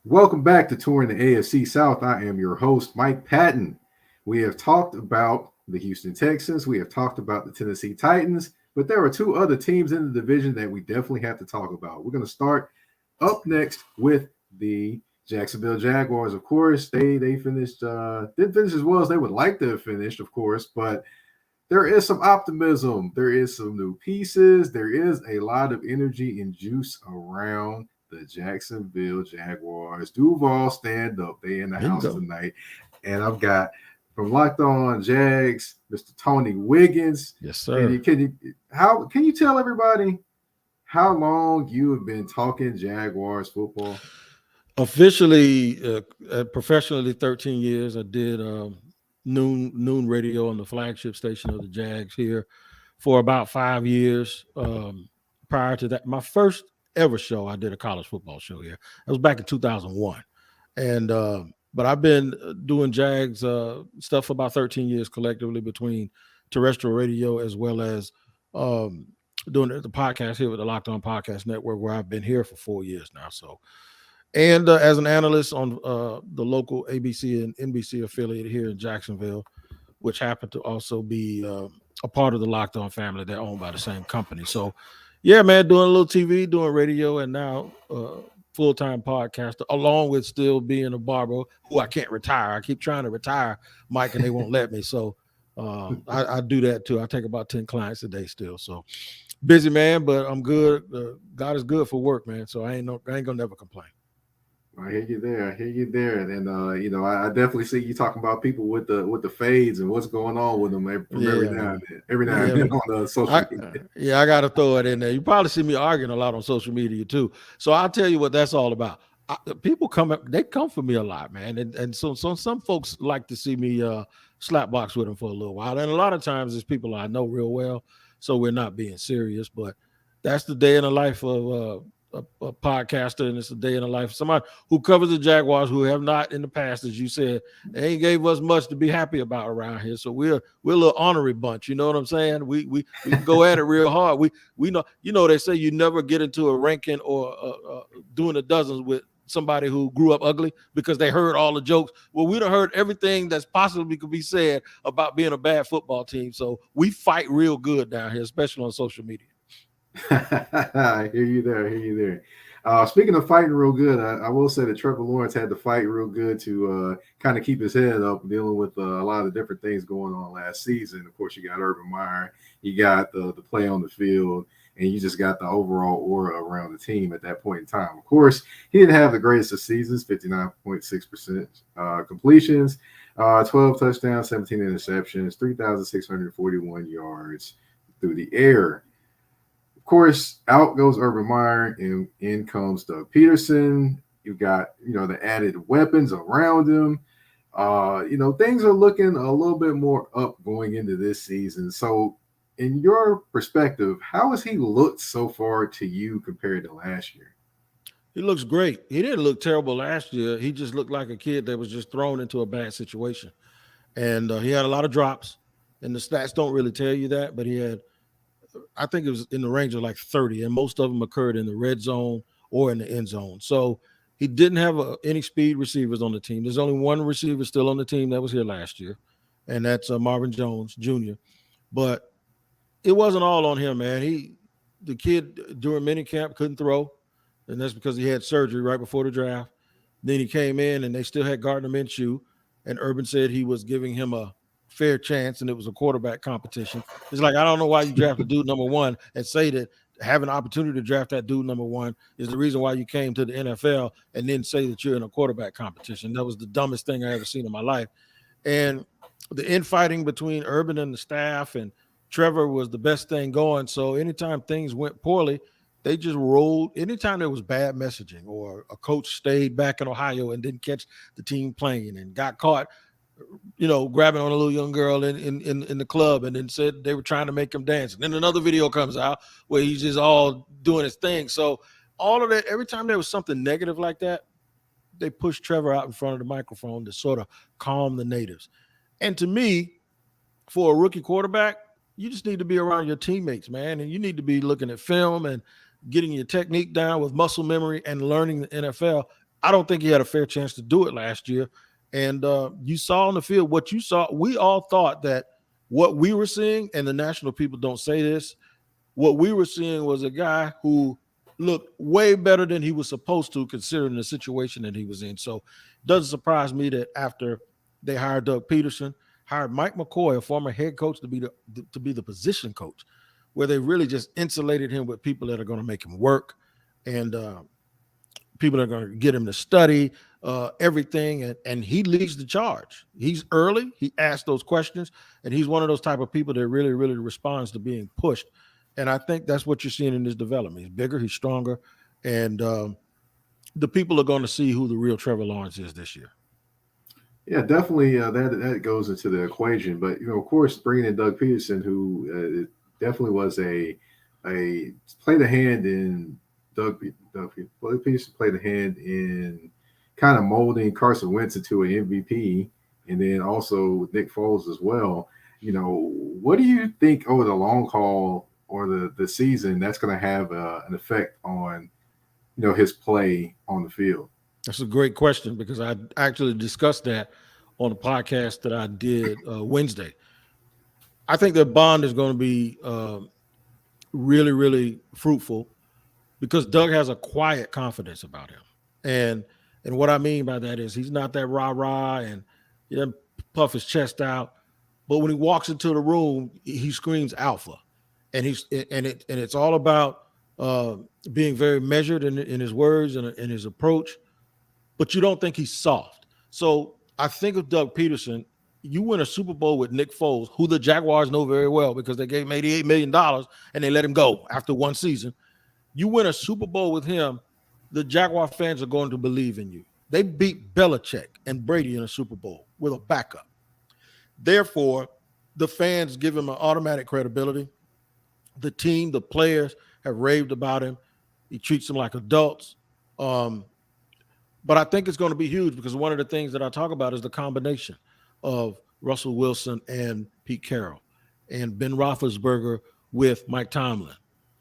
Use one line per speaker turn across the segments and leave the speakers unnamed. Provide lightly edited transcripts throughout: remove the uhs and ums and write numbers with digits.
Welcome back to Touring the AFC South. I am your host, Mike Patton. We have talked about the Houston Texans. We have talked about the Tennessee Titans, but there are two other teams in the division that we definitely have to talk about. We're going to start up next with the Jacksonville Jaguars. Of course, they finished didn't finish as well as they would like to have finished, of course, but there is some optimism. There is some new pieces. There is a lot of energy and juice around the Jacksonville Jaguars. Duval, stand up. They in the
There you
house
go.
tonight. And I've got from Locked On Jags, Mr. Tony Wiggins.
Yes,
Can
sir.
can you tell everybody how long you have been talking Jaguars football?
Officially, professionally, 13 years. I did noon radio on the flagship station of the Jags here for about 5 years. Prior to that, my first ever show, I did a college football show here. That was back in 2001, and but I've been doing Jags stuff for about 13 years collectively between terrestrial radio as well as doing the podcast here with the Locked On Podcast Network, where I've been here for 4 years now. So. And as an analyst on the local ABC and NBC affiliate here in Jacksonville, which happened to also be a part of the Locked On family. They're owned by the same company. So, yeah, man, doing a little TV, doing radio, and now full-time podcaster, along with still being a barber who I can't retire. I keep trying to retire, Mike, and they won't let me. So I do that too. I take about 10 clients a day still. So busy, man, but I'm good. God is good for work, man. So I ain't gonna never complain.
I hear you there. I hear you there. And I definitely see you talking about people with the fades and what's going on with them every now and then. Every now and then on social media.
I got to throw it in there. You probably see me arguing a lot on social media too. So I'll tell you what that's all about. People come for me a lot, man. And so some folks like to see me slap box with them for a little while. And a lot of times it's people I know real well. So we're not being serious, but that's the day in the life of a podcaster, and it's a day in the life of somebody who covers the Jaguars, who have not in the past, as you said, they ain't gave us much to be happy about around here. So we're a little honorary bunch. You know what I'm saying? We go at it real hard. We know they say you never get into a ranking or doing a dozens with somebody who grew up ugly because they heard all the jokes. Well, we done heard everything that's possibly could be said about being a bad football team. So we fight real good down here, especially on social media.
I hear you there. I hear you there. Speaking of fighting real good, I will say that Trevor Lawrence had to fight real good to kind of keep his head up, dealing with a lot of different things going on last season. Of course, you got Urban Meyer, you got the play on the field, and you just got the overall aura around the team at that point in time. Of course, he didn't have the greatest of seasons, 59.6% completions, 12 touchdowns, 17 interceptions, 3,641 yards through the air. Of course, out goes Urban Meyer, and in comes Doug Peterson. You've got, the added weapons around him. Things are looking a little bit more up going into this season. So, in your perspective, how has he looked so far to you compared to last year?
He looks great. He didn't look terrible last year. He just looked like a kid that was just thrown into a bad situation. And he had a lot of drops, and the stats don't really tell you that, but he had, I think it was in the range of like 30, and most of them occurred in the red zone or in the end zone. So he didn't have any speed receivers on the team. There's only one receiver still on the team that was here last year, and that's Marvin Jones Jr. But it wasn't all on him, man. The kid during minicamp couldn't throw, and that's because he had surgery right before the draft. Then he came in, and they still had Gardner Minshew, and Urban said he was giving him a fair chance, and it was a quarterback competition. It's like, I don't know why you drafted dude number one and say that having an opportunity to draft that dude number one is the reason why you came to the NFL, and then say that you're in a quarterback competition. That was the dumbest thing I ever seen in my life. And the infighting between Urban and the staff and Trevor was the best thing going. So anytime things went poorly, they just rolled. Anytime there was bad messaging or a coach stayed back in Ohio and didn't catch the team playing and got caught, grabbing on a little young girl in the club, and then said they were trying to make him dance. And then another video comes out where he's just all doing his thing. So all of that, every time there was something negative like that, they pushed Trevor out in front of the microphone to sort of calm the natives. And to me, for a rookie quarterback, you just need to be around your teammates, man. And you need to be looking at film and getting your technique down with muscle memory and learning the NFL. I don't think he had a fair chance to do it last year. And you saw on the field what you saw. We all thought that what we were seeing, and the national people don't say this, what we were seeing was a guy who looked way better than he was supposed to, considering the situation that he was in. So it doesn't surprise me that after they hired Doug Peterson, hired Mike McCoy, a former head coach, to be the position coach, where they really just insulated him with people that are going to make him work, and people are going to get him to study everything, and he leads the charge. He's early. He asks those questions, and he's one of those type of people that really, really responds to being pushed. And I think that's what you're seeing in his development. He's bigger, he's stronger, and the people are going to see who the real Trevor Lawrence is this year.
Yeah, definitely. That goes into the equation. But of course, bringing in Doug Peterson, who definitely was a played a hand in Doug Peterson played a hand in kind of molding Carson Wentz into an MVP, and then also Nick Foles as well. What do you think over the long haul or the season that's going to have an effect on his play on the field?
That's a great question, because I actually discussed that on the podcast that I did Wednesday. I think their bond is going to be really, really fruitful, because Doug has a quiet confidence about him. And what I mean by that is he's not that rah-rah and he doesn't puff his chest out. But when he walks into the room, he screams alpha. And it's all about being very measured in his words and in his approach. But you don't think he's soft. So I think of Doug Peterson. You win a Super Bowl with Nick Foles, who the Jaguars know very well because they gave him $88 million and they let him go after one season. You win a Super Bowl with him, the Jaguar fans are going to believe in you. They beat Belichick and Brady in a Super Bowl with a backup. Therefore, the fans give him an automatic credibility. The team, the players have raved about him. He treats them like adults. But I think it's going to be huge, because one of the things that I talk about is the combination of Russell Wilson and Pete Carroll, and Ben Roethlisberger with Mike Tomlin,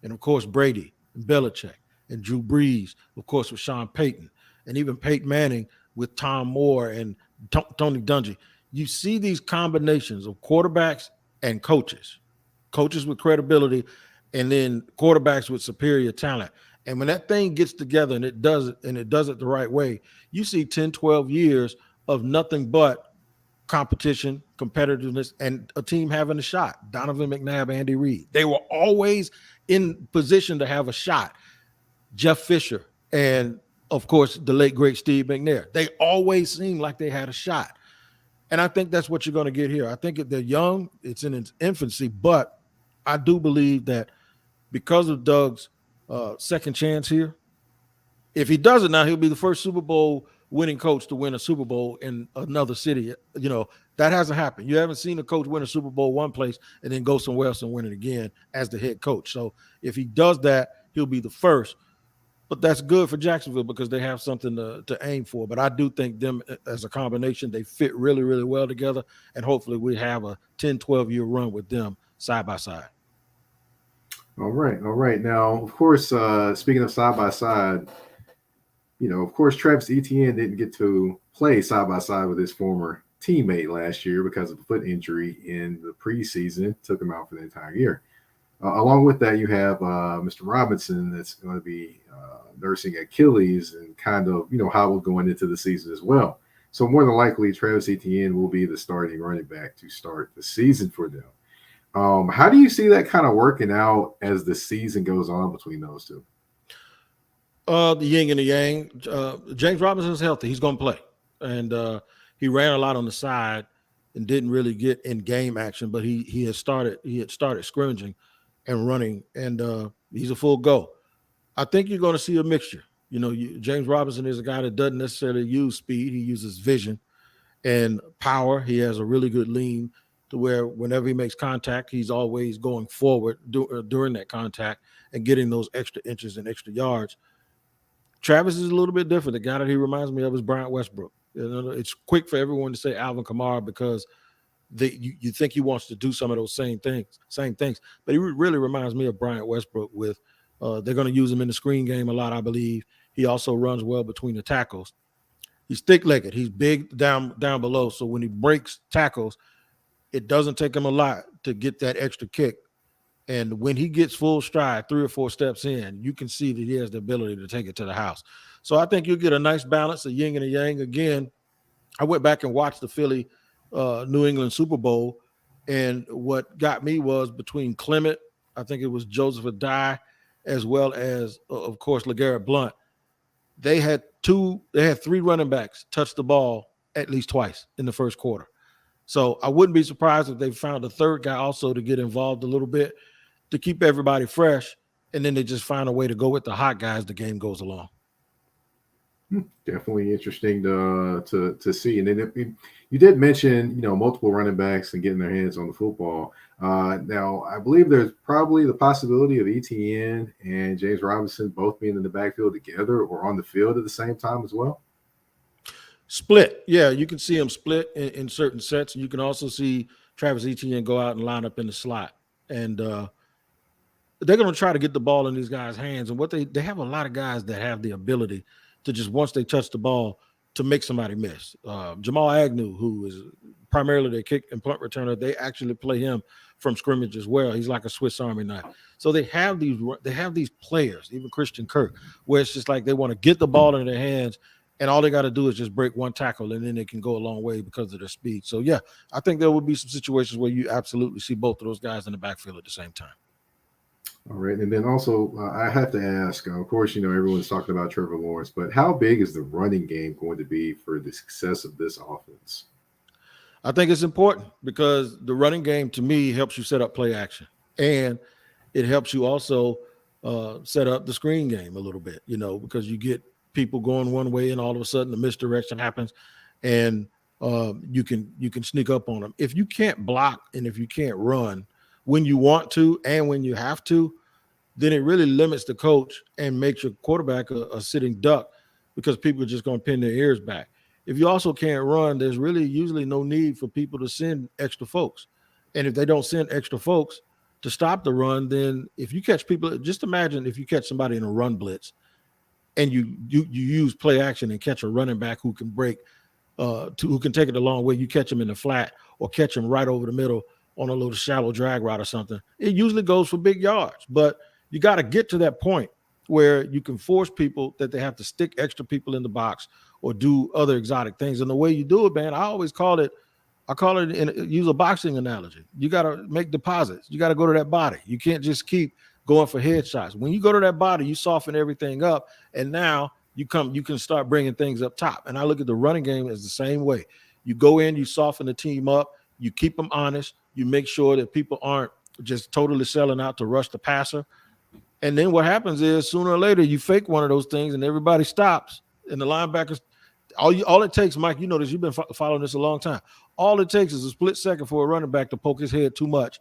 and of course Brady and Belichick, and Drew Brees, of course, with Sean Payton, and even Peyton Manning with Tom Moore and Tony Dungy. You see these combinations of quarterbacks and coaches with credibility, and then quarterbacks with superior talent. And when that thing gets together and it does it the right way, you see 10, 12 years of nothing but competition, competitiveness, and a team having a shot. Donovan McNabb, Andy Reid. They were always in position to have a shot. Jeff Fisher and, of course, the late, great Steve McNair. They always seemed like they had a shot. And I think that's what you're going to get here. I think they're young. It's in its infancy. But I do believe that because of Doug's second chance here, if he does it now, he'll be the first Super Bowl winning coach to win a Super Bowl in another city. That hasn't happened. You haven't seen a coach win a Super Bowl one place and then go somewhere else and win it again as the head coach. So if he does that, he'll be the first. But that's good for Jacksonville because they have something to aim for. But I do think them as a combination, they fit really, really well together. And hopefully we have a 10, 12-year run with them side by side.
All right. Now, of course, speaking of side by side, of course, Travis Etienne didn't get to play side by side with his former teammate last year because of a foot injury in the preseason. Took him out for the entire year. Along with that, you have Mr. Robinson that's going to be nursing Achilles and kind of, how we're going into the season as well. So more than likely, Travis Etienne will be the starting running back to start the season for them. How do you see that kind of working out as the season goes on between those two?
The yin and the yang. James Robinson's healthy. He's going to play. And he ran a lot on the side and didn't really get in game action, but he had started scrimmaging and running, and he's a full go. I think you're going to see a mixture. James Robinson is a guy that doesn't necessarily use speed. He uses vision and power. He has a really good lean to where whenever he makes contact, he's always going forward during that contact and getting those extra inches and extra yards. Travis is a little bit different. The guy that he reminds me of is Bryant Westbrook. It's quick for everyone to say Alvin Kamara because you think he wants to do some of those same things. But he really reminds me of Bryant Westbrook with they're going to use him in the screen game a lot, I believe. He also runs well between the tackles. He's thick-legged. He's big down below. So when he breaks tackles, it doesn't take him a lot to get that extra kick. And when he gets full stride, 3 or 4 steps in, you can see that he has the ability to take it to the house. So I think you'll get a nice balance, a yin and a yang. Again, I went back and watched the Philly New England Super Bowl, and what got me was between Clement, I think it was Joseph Adai, as well as, of course, LeGarrette Blount. They had 3 running backs touch the ball at least twice in the first quarter. So I wouldn't be surprised if they found a third guy also to get involved a little bit to keep everybody fresh, and then they just find a way to go with the hot guys the game goes along.
Definitely interesting to see. And then you did mention, multiple running backs and getting their hands on the football. Now, I believe there's probably the possibility of ETN and James Robinson both being in the backfield together or on the field at the same time as well.
Split. Yeah, you can see them split in certain sets. You can also see Travis Etienne go out and line up in the slot. And they're going to try to get the ball in these guys' hands. And what they have a lot of guys that have the ability to just, once they touch the ball, to make somebody miss. Jamal Agnew, who is primarily their kick and punt returner, they actually play him from scrimmage as well. He's like a Swiss Army knife. So they have these players, even Christian Kirk, where it's just like they want to get the ball in their hands, and all they got to do is just break one tackle, and then they can go a long way because of their speed. So, yeah, I think there would be some situations where you absolutely see both of those guys in the backfield at the same time.
All right. And then also, I have to ask, of course, everyone's talking about Trevor Lawrence, but how big is the running game going to be for the success of this offense?
I think it's important because the running game, to me, helps you set up play action. And it helps you also set up the screen game a little bit, because you get people going one way and all of a sudden the misdirection happens, and you can sneak up on them. If you can't block and if you can't run when you want to and when you have to, then it really limits the coach and makes your quarterback a sitting duck, because people are just going to pin their ears back. If you also can't run, there's really usually no need for people to send extra folks. And if they don't send extra folks to stop the run, then if you catch people, just imagine if you catch somebody in a run blitz and you use play action and catch a running back who can break, who can take it a long way. You catch him in the flat or catch him right over the middle on a little shallow drag route or something. It usually goes for big yards, but you got to get to that point where you can force people that they have to stick extra people in the box or do other exotic things. And the way you do it, man, use a boxing analogy. You got to make deposits. You got to go to that body. You can't just keep going for headshots. When you go to that body, you soften everything up, and now you can start bringing things up top. And I look at the running game as the same way. You go in, you soften the team up, you keep them honest, you make sure that people aren't just totally selling out to rush the passer. And then what happens is sooner or later you fake one of those things and everybody stops, and the linebackers, all it takes, Mike, you know this, you've been following this a long time. All it takes is a split second for a running back to poke his head too much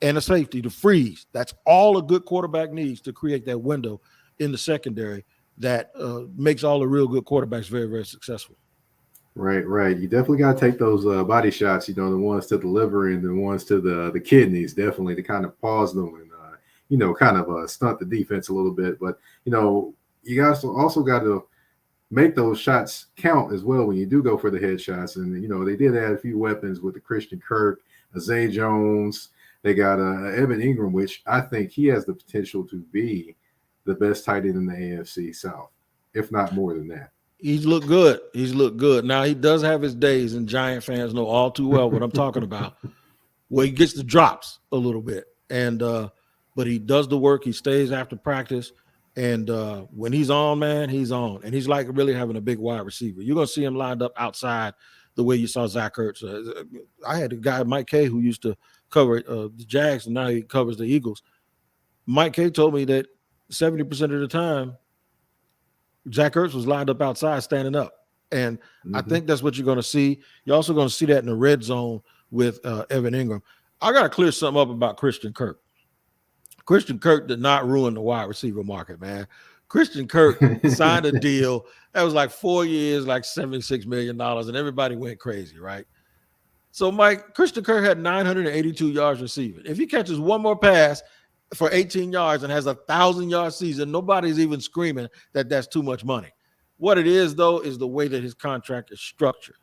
and a safety to freeze. That's all a good quarterback needs to create that window in the secondary that makes all the real good quarterbacks very, very successful.
Right. You definitely got to take those body shots, the ones to the liver and the ones to the kidneys, definitely, to kind of pause them and, kind of stunt the defense a little bit. But, you guys also got to make those shots count as well when you do go for the headshots. And, they did add a few weapons with the Christian Kirk, Zay Jones. They got Evan Ingram, which I think he has the potential to be the best tight end in the AFC South, if not more than that.
He's looked good. Now, he does have his days, and Giant fans know all too well what I'm talking about, where he gets the drops a little bit. And but he does the work. He stays after practice. And when he's on, man, he's on. And he's like really having a big wide receiver. You're going to see him lined up outside the way you saw Zach Ertz. I had a guy, Mike K., who used to cover the Jags, and now he covers the Eagles. Mike K. told me that 70% of the time, Zach Ertz was lined up outside standing up. And I think that's what you're going to see. You're also going to see that in the red zone with Evan Ingram. I got to clear something up about Christian Kirk. Christian Kirk did not ruin the wide receiver market, man. Christian Kirk signed a deal that was like 4 years, like $76 million, and everybody went crazy, right? So, Mike, Christian Kirk had 982 yards receiving. If he catches one more pass, for 18 yards and has a 1,000-yard season. Nobody's even screaming that that's too much money. What it is, though, is the way that his contract is structured.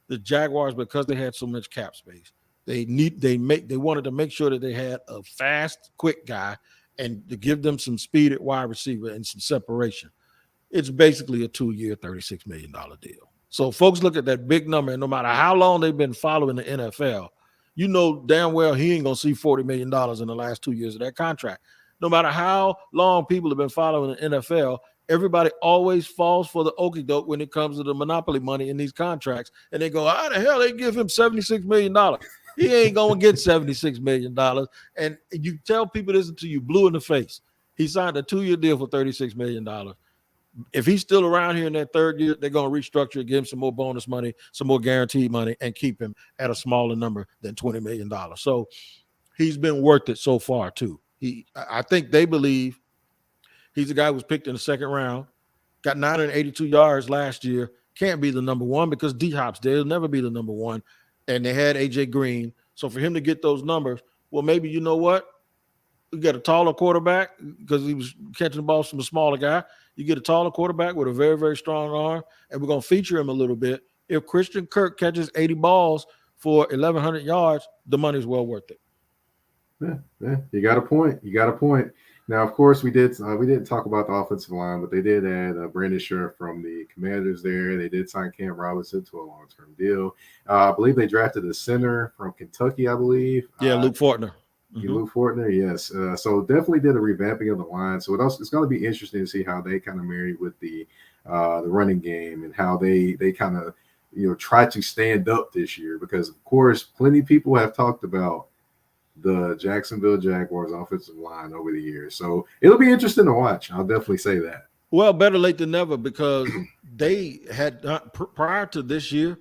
The Jaguars, because they had so much cap space, they wanted to make sure that they had a fast, quick guy and to give them some speed at wide receiver and some separation. It's basically a 2-year, $36 million deal. So folks look at that big number, and no matter how long they've been following the NFL, you know damn well he ain't going to see $40 million in the last 2 years of that contract. No matter how long people have been following the NFL, everybody always falls for the okie doke when it comes to the monopoly money in these contracts. And they go, how the hell they give him $76 million? He ain't going to get $76 million. And you tell people this until you blue in the face. He signed a 2-year deal for $36 million. If he's still around here in that third year, they're going to restructure, give him some more bonus money, some more guaranteed money, and keep him at a smaller number than $20 million. So he's been worth it so far, too. I think they believe he's a guy who was picked in the second round, got 982 yards last year, can't be the number one because D-Hop's there. He'll never be the number one. And they had A.J. Green. So for him to get those numbers, well, maybe you know what? You get a taller quarterback because he was catching the ball from a smaller guy. You get a taller quarterback with a very, very strong arm, and we're going to feature him a little bit. If Christian Kirk catches 80 balls for 1,100 yards, the money's well worth it.
Yeah, you got a point. Now, of course, we didn't talk about the offensive line, but they did add Brandon Scherff from the Commanders there. They did sign Cam Robinson to a long-term deal. I believe they drafted a center from Kentucky, I believe.
Yeah, Luke Fortner.
Luke Fortner, yes. So definitely did a revamping of the line. So it's going to be interesting to see how they kind of married with the running game and how they kind of try to stand up this year, because of course plenty of people have talked about the Jacksonville Jaguars offensive line over the years. So it'll be interesting to watch. I'll definitely say that.
Well, better late than never, because they had prior to this year,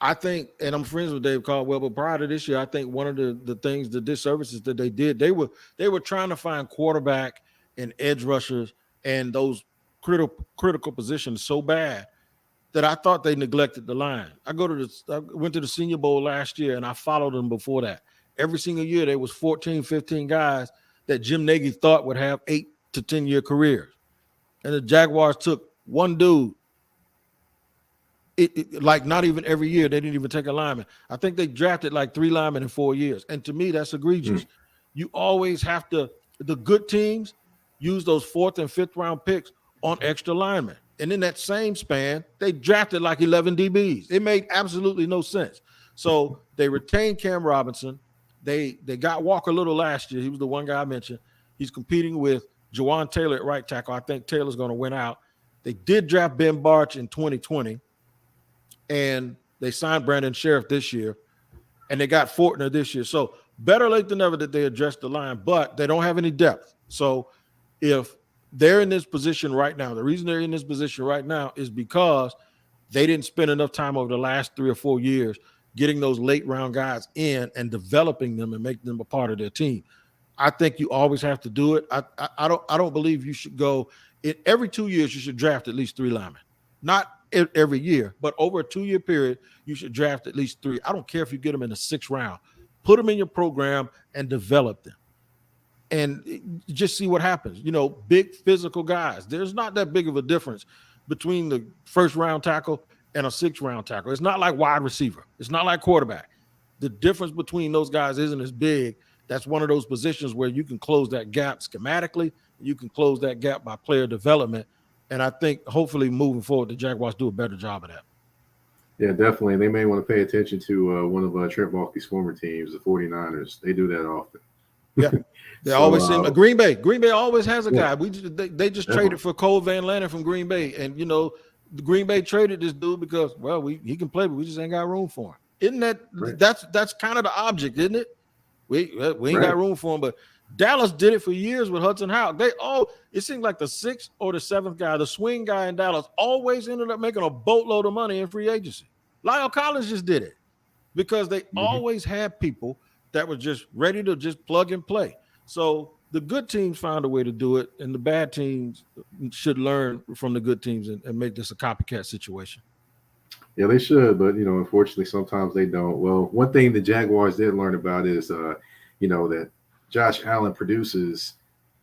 I think, and I'm friends with Dave Caldwell, but prior to this year, I think one of the things, the disservices that they did, they were trying to find quarterback and edge rushers and those critical positions so bad that I thought they neglected the line. I went to the Senior Bowl last year, and I followed them before that. Every single year, there was 14, 15 guys that Jim Nagy thought would have 8 to 10-year careers. And the Jaguars took one dude. Like not even every year, they didn't even take a lineman. I think they drafted like 3 linemen in 4 years. And to me, that's egregious. You always have to, the good teams use those 4th and 5th round picks on extra linemen. And in that same span, they drafted like 11 DBs. It made absolutely no sense. So they retained Cam Robinson. They got Walker Little last year. He was the one guy I mentioned. He's competing with Jawan Taylor at right tackle. I think Taylor's going to win out. They did draft Ben Barch in 2020. And they signed Brandon Scherff this year, and they got Fortner this year. So better late than never that they addressed the line, but they don't have any depth. So if they're in this position right now, the reason they're in this position right now is because they didn't spend enough time over the last 3 or 4 years getting those late round guys in and developing them and making them a part of their team. I think you always have to do it. I don't believe you should go every 2 years. You should draft at least 3 linemen, not every year, but over a 2-year period, you should draft at least 3. I don't care if you get them in the 6th round. Put them in your program and develop them. And just see what happens. Big physical guys. There's not that big of a difference between the 1st round tackle and a 6th round tackle. It's not like wide receiver. It's not like quarterback. The difference between those guys isn't as big. That's one of those positions where you can close that gap schematically. You can close that gap by player development. And I think hopefully moving forward, the Jaguars do a better job of that.
Yeah, definitely. They may want to pay attention to one of Trent Baalke's former teams, the 49ers. They do that often.
Yeah, they always seem – Green Bay. Green Bay always has a guy. They just traded for Cole Van Lanner from Green Bay. And, the Green Bay traded this dude because, well, he can play, but we just ain't got room for him. Isn't that right? That's kind of the object, isn't it? We ain't got room for him, but – Dallas did it for years with Hudson Houck. It seemed like the 6th or the 7th guy, the swing guy in Dallas, always ended up making a boatload of money in free agency. Lyle Collins just did it because they always had people that were just ready to just plug and play. So the good teams found a way to do it, and the bad teams should learn from the good teams and make this a copycat situation.
Yeah, they should, but unfortunately, sometimes they don't. Well, one thing the Jaguars did learn about is, that Josh Allen produces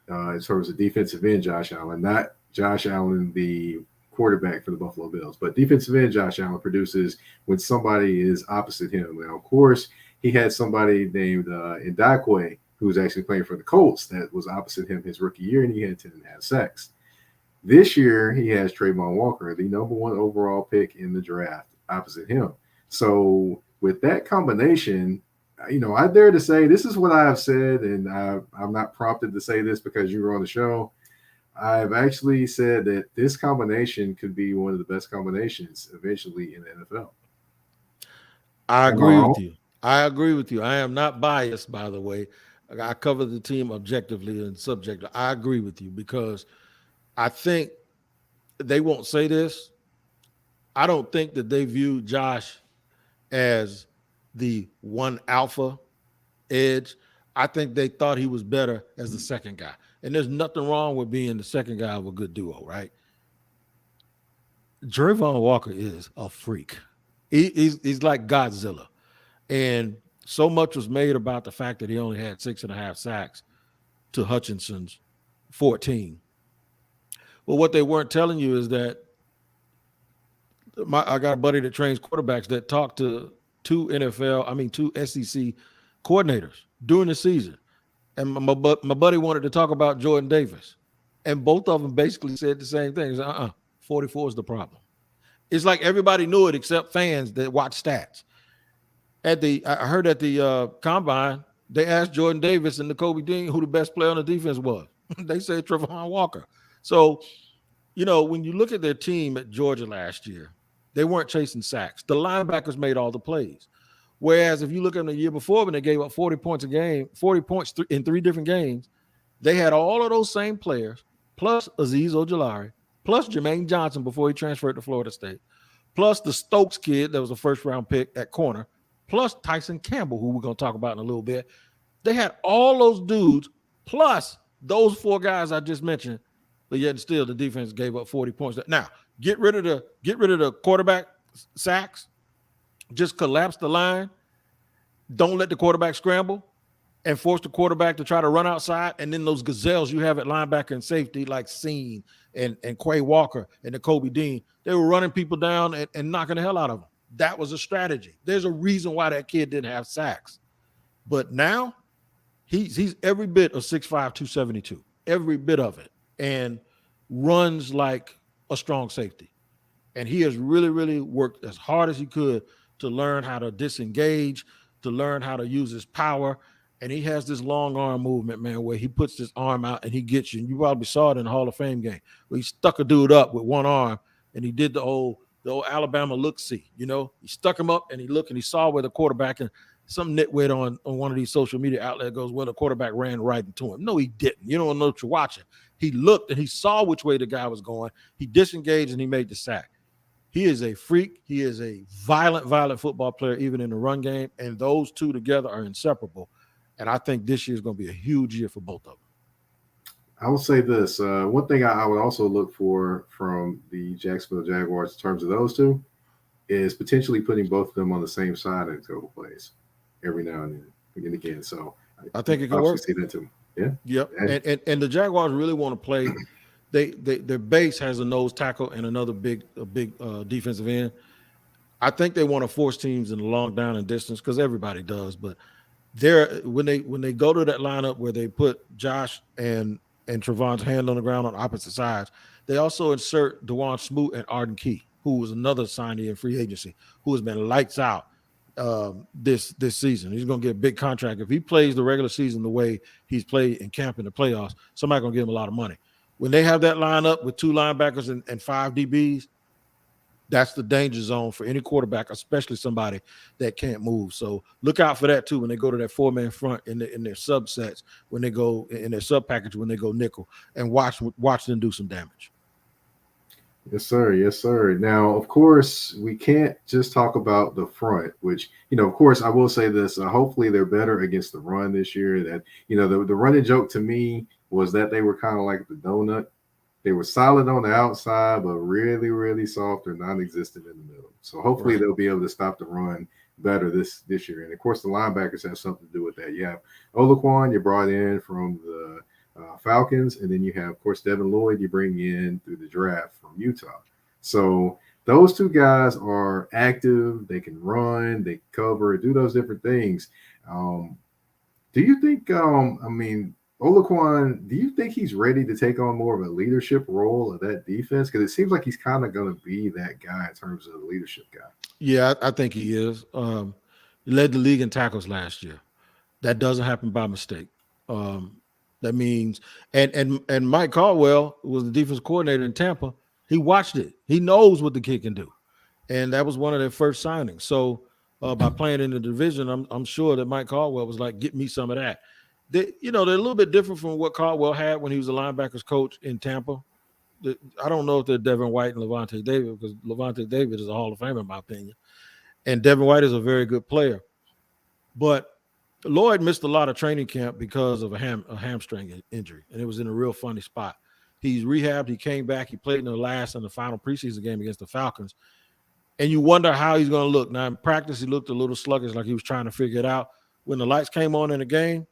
in terms of defensive end Josh Allen, not Josh Allen, the quarterback for the Buffalo Bills, but defensive end Josh Allen produces when somebody is opposite him. Now, of course, he had somebody named Ndakwe, who was actually playing for the Colts, that was opposite him his rookie year, and he had 10.5 sacks. This year, he has Trayvon Walker, the number 1 overall pick in the draft, opposite him. So with that combination, I dare to say this is what I have said, and I'm not prompted to say this because you were on the show. I've actually said that this combination could be one of the best combinations eventually in the NFL.
I agree with you. I agree with you. I am not biased, by the way. I cover the team objectively and subjectively. I agree with you because I think they won't say this. I don't think that they view Josh as the one alpha edge. I think they thought he was better as the second guy. And there's nothing wrong with being the second guy of a good duo, right? Trayvon Walker is a freak. He's like Godzilla. And so much was made about the fact that he only had 6.5 sacks to Hutchinson's 14. Well, what they weren't telling you is that I got a buddy that trains quarterbacks that talked to two SEC coordinators during the season. And my buddy wanted to talk about Jordan Davis. And both of them basically said the same thing. 44 is the problem. It's like everybody knew it except fans that watch stats. I heard at the combine, they asked Jordan Davis and Kobe Dean who the best player on the defense was. They said Trayvon Walker. So, when you look at their team at Georgia last year, they weren't chasing sacks. The linebackers made all the plays. Whereas if you look at them the year before when they gave up 40 points a game, 40 points in 3 different games, they had all of those same players, plus Azeez Ojulari, plus Jermaine Johnson before he transferred to Florida State, plus the Stokes kid that was a first-round pick at corner, plus Tyson Campbell, who we're going to talk about in a little bit. They had all those dudes, plus those 4 guys I just mentioned, but yet still the defense gave up 40 points. Now, get rid of the quarterback sacks, just collapse the line, don't let the quarterback scramble, and force the quarterback to try to run outside. And then those gazelles you have at linebacker and safety, like Seen and Quay Walker and Kobe Dean, they were running people down and knocking the hell out of them. That was a strategy. There's a reason why that kid didn't have sacks. But now he's every bit of 6'5", 272, every bit of it, and runs like a strong safety. And he has really, really worked as hard as he could to learn how to disengage, to learn how to use his power. And he has this long arm movement, man, where he puts his arm out and he gets you. And you probably saw it in the Hall of Fame game where he stuck a dude up with one arm and he did the old Alabama look-see, He stuck him up and he looked and he saw where the quarterback, and some nitwit on one of these social media outlets goes, well, the quarterback ran right into him. No, he didn't. You don't know what you're watching. He looked and he saw which way the guy was going. He disengaged and he made the sack. He is a freak. He is a violent football player, even in the run game. And those two together are inseparable. And I think this year is going to be a huge year for both of them.
I will say this. One thing I would also look for from the Jacksonville Jaguars in terms of those two is potentially putting both of them on the same side in a couple plays every now and again. So
I think it can work.
See that too. Yeah.
Yep. And the Jaguars really want to play. Their base has a nose tackle and another big defensive end. I think they want to force teams in the long down and distance because everybody does. But when they go to that lineup where they put Josh and Trevon's hand on the ground on opposite sides, they also insert DeJuan Smoot and Arden Key, who was another signee in free agency, who has been lights out this season. He's going to get a big contract. If he plays the regular season the way he's played in camp in the playoffs, somebody's going to give him a lot of money. When they have that lineup with 2 linebackers and 5 DBs, that's the danger zone for any quarterback, especially somebody that can't move. So look out for that too when they go to that 4-man front in their subsets, when they go in their sub package, when they go nickel, and watch them do some damage.
Yes, sir. Yes, sir. Now, of course, we can't just talk about the front, which, of course, I will say this. Hopefully they're better against the run this year. That, the running joke to me was that they were kind of like the donut. They were solid on the outside, but really, really soft or non-existent in the middle. So hopefully they'll be able to stop the run better this year. And of course, the linebackers have something to do with that. You have Olaquan, you brought in from the Falcons, and then you have, of course, Devin Lloyd, you bring in through the draft from Utah. So those two guys are active. They can run, they cover, do those different things. Um, do you think? I mean, Olaquan, do you think he's ready to take on more of a leadership role of that defense? Because it seems like he's kind of going to be that guy in terms of the leadership guy.
Yeah, I think he is. He led the league in tackles last year. That doesn't happen by mistake. That means, and Mike Caldwell was the defense coordinator in Tampa. He watched it. He knows what the kid can do, and that was one of their first signings. So by playing in the division, I'm sure that Mike Caldwell was like, "Get me some of that." They're a little bit different from what Caldwell had when he was a linebackers coach in Tampa. I don't know if they're Devin White and Levante David, because Levante David is a Hall of Famer in my opinion, and Devin White is a very good player. But Lloyd missed a lot of training camp because of a hamstring injury, and it was in a real funny spot. He's rehabbed. He came back. He played in the last and the final preseason game against the Falcons, and you wonder how he's going to look. Now in practice, he looked a little sluggish, like he was trying to figure it out. When the lights came on in the game,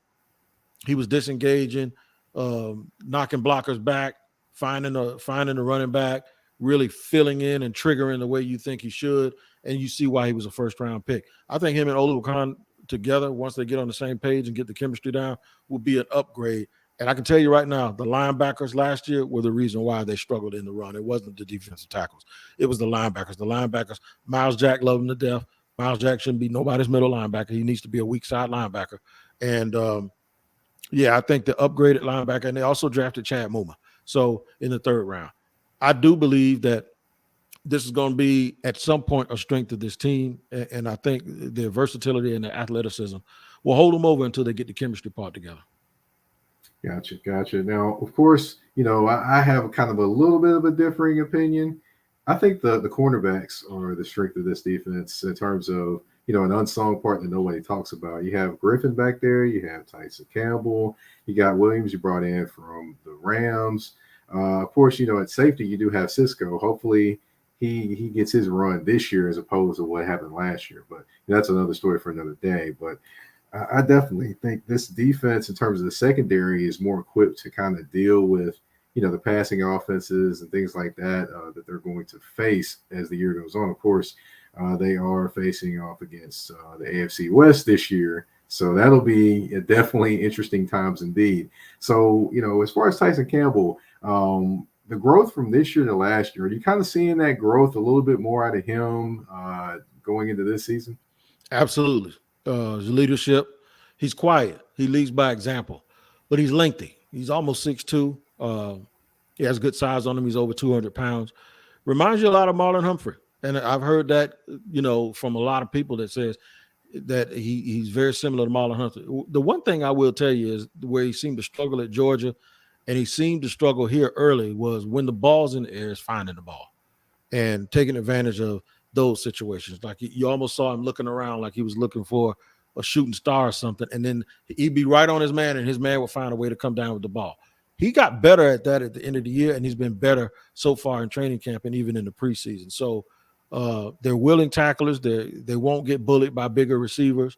he was disengaging, knocking blockers back, finding the running back, really filling in and triggering the way you think he should, and you see why he was a first-round pick. I think him and Oluokun together, once they get on the same page and get the chemistry down, will be an upgrade. And I can tell you right now, the linebackers last year were the reason why they struggled in the run. It wasn't the defensive tackles. It was the linebackers. The linebackers, Miles Jack loved him to death. Miles Jack shouldn't be nobody's middle linebacker. He needs to be a weak side linebacker. And, I think the upgraded linebacker, and they also drafted Chad Muma. So in the third round, I do believe that this is going to be at some point a strength of this team. And I think their versatility and their athleticism will hold them over until they get the chemistry part together.
Gotcha. Now, of course, I have kind of a little bit of a differing opinion. I think the cornerbacks are the strength of this defense in terms of, an unsung part that nobody talks about. You have Griffin back there. You have Tyson Campbell. You got Williams you brought in from the Rams. Of course, at safety, you do have Cisco. Hopefully he gets his run this year as opposed to what happened last year. But that's another story for another day. But I definitely think this defense in terms of the secondary is more equipped to kind of deal with, the passing offenses and things like that that they're going to face as the year goes on. Of course, they are facing off against the AFC West this year. So that'll be definitely interesting times indeed. So, as far as Tyson Campbell, the growth from this year to last year, are you kind of seeing that growth a little bit more out of him going into this season?
Absolutely. His leadership, he's quiet. He leads by example, but he's lengthy. He's almost 6'2". He has good size on him. He's over 200 pounds. Reminds you a lot of Marlon Humphrey. And I've heard that, from a lot of people that says that he's very similar to Marlon Humphrey. The one thing I will tell you is where he seemed to struggle at Georgia and he seemed to struggle here early was when the ball's in the air is finding the ball and taking advantage of those situations. Like you almost saw him looking around like he was looking for a shooting star or something. And then he'd be right on his man and his man would find a way to come down with the ball. He got better at that at the end of the year, and he's been better so far in training camp and even in the preseason. So they're willing tacklers. They won't get bullied by bigger receivers.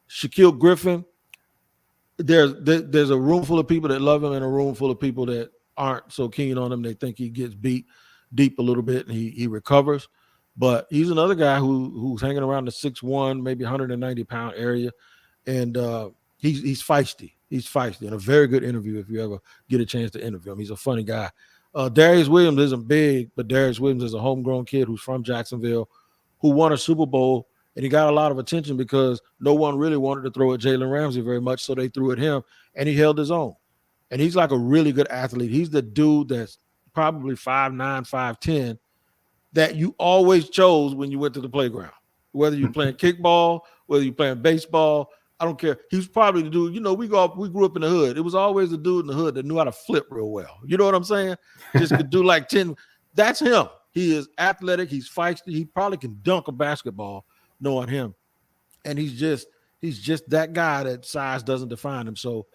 Shaquille Griffin, there's a room full of people that love him and a room full of people that aren't so keen on him. They think he gets beat deep a little bit and he recovers. But he's another guy who's hanging around the 6'1", maybe 190-pound area, and he's feisty. He's feisty and a very good interview if you ever get a chance to interview him. He's a funny guy. Darius Williams isn't big, but Darius Williams is a homegrown kid who's from Jacksonville who won a Super Bowl, and he got a lot of attention because no one really wanted to throw at Jalen Ramsey very much, so they threw at him, and he held his own. And he's like a really good athlete. He's the dude that's probably 5'9", 5'10", that you always chose when you went to the playground, whether you're playing kickball, whether you're playing baseball. I don't care. He was probably the dude, we grew up in the hood. It was always the dude in the hood that knew how to flip real well. You know what I'm saying? Just could do like 10. That's him. He is athletic. He's feisty. He probably can dunk a basketball knowing him. And he's just that guy that size doesn't define him. So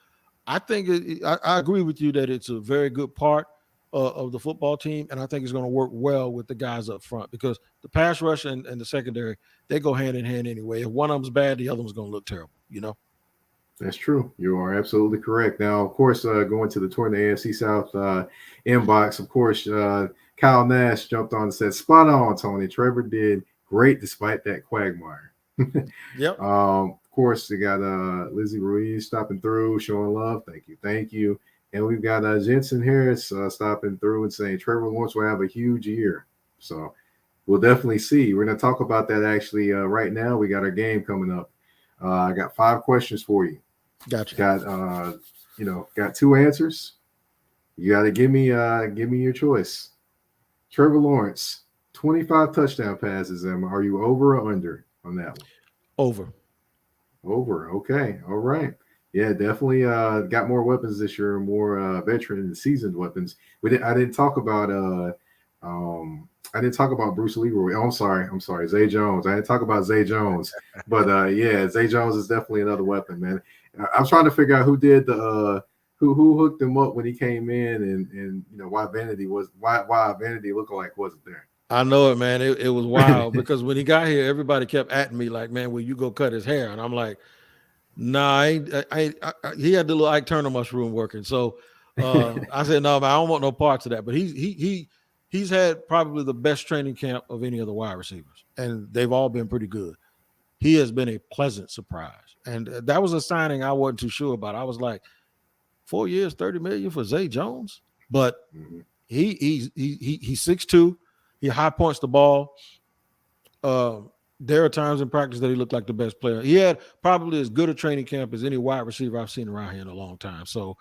I think I agree with you that it's a very good part. of the football team, and I think it's going to work well with the guys up front because the pass rush and the secondary, they go hand in hand anyway. If one of them's bad, the other one's going to look terrible, you know?
That's true. You are absolutely correct. Now, of course, going to the tour in the AFC South inbox, of course, Kyle Nash jumped on and said, spot on, Tony. Trevor did great despite that quagmire.
Yep.
Of course, we got Lizzie Ruiz stopping through, showing love. Thank you. Thank you. And we've got Jensen Harris stopping through and saying Trevor Lawrence will have a huge year. So we'll definitely see. We're going to talk about that actually right now. We got our game coming up. I got 5 questions for you.
Gotcha.
Got 2 answers. You got to give me your choice. Trevor Lawrence, 25 touchdown passes. Are you over or under on that one?
Over.
Okay. All right. Yeah, definitely got more weapons this year, more veteran and seasoned weapons. I didn't talk about Bruce Leroy. Oh, I'm sorry, Zay Jones. I didn't talk about Zay Jones, but Zay Jones is definitely another weapon, man. I'm trying to figure out who did the who hooked him up when he came in, and why Vanity lookalike wasn't there.
I know it, man. It was wild because when he got here, everybody kept at me like, "Man, will you go cut his hair?" And I'm like, "Nah, he had the little Ike Turner mushroom working." So I said, "No, man, I don't want no parts of that." But he's had probably the best training camp of any of the wide receivers, and they've all been pretty good. He has been a pleasant surprise, and that was a signing I wasn't too sure about. I was like, 4 years, $30 million for Zay Jones, but he's 6'2". He high points the ball. There are times in practice that he looked like the best player. He had probably as good a training camp as any wide receiver I've seen around here in a long time. So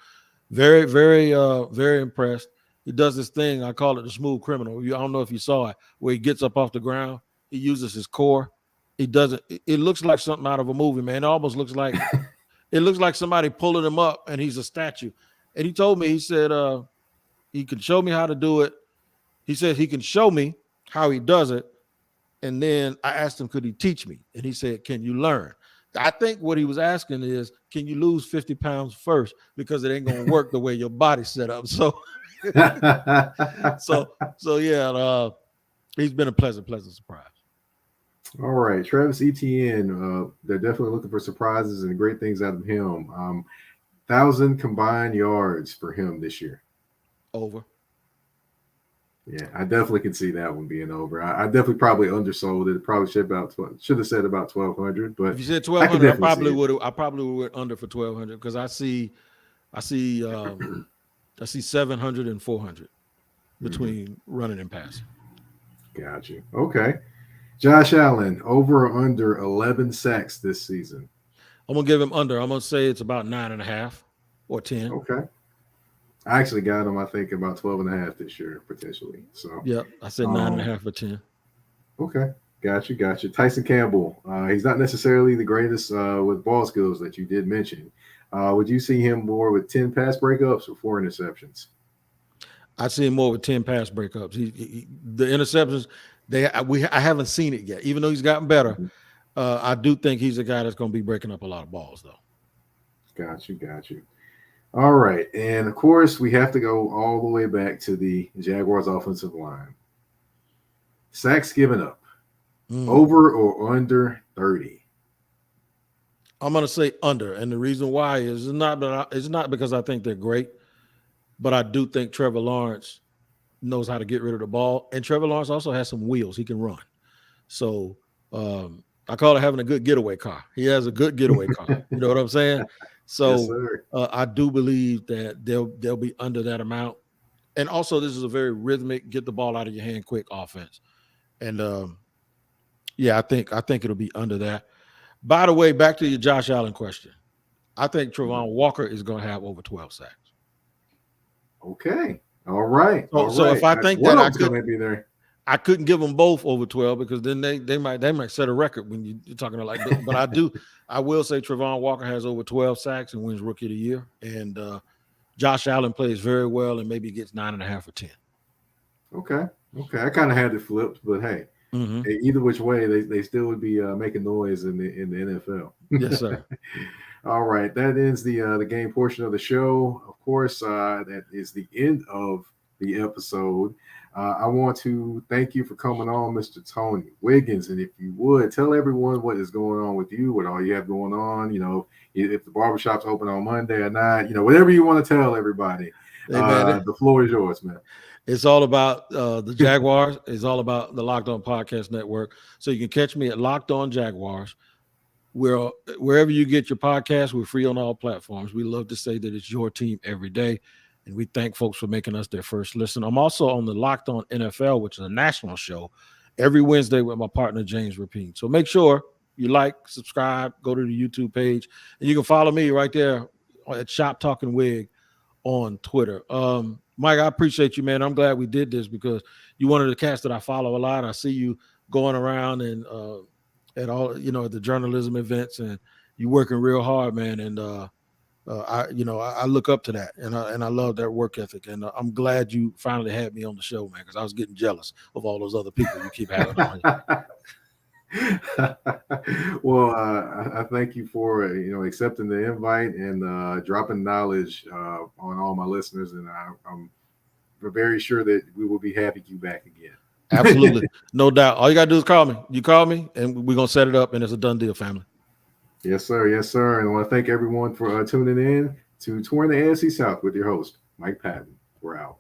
very, very, very impressed. He does this thing, I call it the smooth criminal. I don't know if you saw it, where he gets up off the ground. He uses his core. He doesn't. It looks like something out of a movie, man. It almost looks like somebody pulling him up and he's a statue. And he told me, he said he could show me how to do it. He said he can show me how he does it. And then I asked him, could he teach me? And he said, can you learn? I think what he was asking is, can you lose 50 pounds first? Because it ain't going to work the way your body's set up. So, he's been a pleasant surprise.
All right. Travis Etienne, they're definitely looking for surprises and great things out of him. 1,000 combined yards for him this year.
Over.
Yeah, I definitely can see that one being over. I definitely probably undersold it. Probably should have said about 1,200. But
if you said 1,200, I probably would have under for 1,200 because I see 700 and 400 between running and passing.
Got you. Okay. Josh Allen, over or under 11 sacks this season?
I'm going to give him under. I'm going to say it's about 9.5 or 10.
Okay. I actually got him, I think, about 12.5 this year, potentially. So
yeah, I said 9.5 or 10.
Okay. Got you. Tyson Campbell. He's not necessarily the greatest with ball skills that you did mention. Would you see him more with 10 pass breakups or 4 interceptions?
I see him more with 10 pass breakups. The interceptions, I haven't seen it yet. Even though he's gotten better, I do think he's a guy that's going to be breaking up a lot of balls, though.
Got you. All right. And, of course, we have to go all the way back to the Jaguars offensive line. Sacks given up. Over or under 30?
I'm going to say under. And the reason why is it's not because I think they're great, but I do think Trevor Lawrence knows how to get rid of the ball. And Trevor Lawrence also has some wheels. He can run. So I call it having a good getaway car. He has a good getaway car. You know what I'm saying? So yes, I do believe that they'll be under that amount. And also, this is a very rhythmic, get the ball out of your hand quick offense. And I think it'll be under that. By the way, back to your Josh Allen question. I think Travon Walker is going to have over 12 sacks.
Okay. All right.
So if I think that I couldn't give them both over 12 because then they might set a record when you're talking like this. But I will say Travon Walker has over 12 sacks and wins Rookie of the Year. And Josh Allen plays very well and maybe gets 9.5 or 10. Okay.
I kind of had it flipped, but hey, either which way, they still would be making noise in the NFL.
Yes, sir.
All right, that ends the game portion of the show. Of course, that is the end of the episode. I want to thank you for coming on, Mr. Tony Wiggins. And if you would, tell everyone what is going on with you, what all you have going on, if the barbershop's open on Monday or not, whatever you want to tell everybody.
Hey, man,
the floor is yours, man.
It's all about the Jaguars. It's all about the Locked On Podcast Network. So you can catch me at Locked On Jaguars. Wherever you get your podcast, we're free on all platforms. We love to say that it's your team every day. And we thank folks for making us their first listen. I'm also on the Locked On NFL, which is a national show, every Wednesday with my partner, James Rapine. So make sure you like, subscribe, go to the YouTube page, and you can follow me right there at Shop Talking Wig on Twitter. Mike, I appreciate you, man. I'm glad we did this because you're one of the cats that I follow a lot. I see you going around and at all, the journalism events, and you working real hard, man. And I look up to that, and I love that work ethic. And I'm glad you finally had me on the show, man, because I was getting jealous of all those other people you keep having on here.
Well, I thank you for accepting the invite and dropping knowledge on all my listeners, and I'm very sure that we will be happy you back again.
Absolutely, no doubt. All you gotta do is call me. You call me, and we're gonna set it up, and it's a done deal, family.
Yes, sir. Yes, sir. And I want to thank everyone for tuning in to Touring the AFC South with your host, Mike Patton. We're out.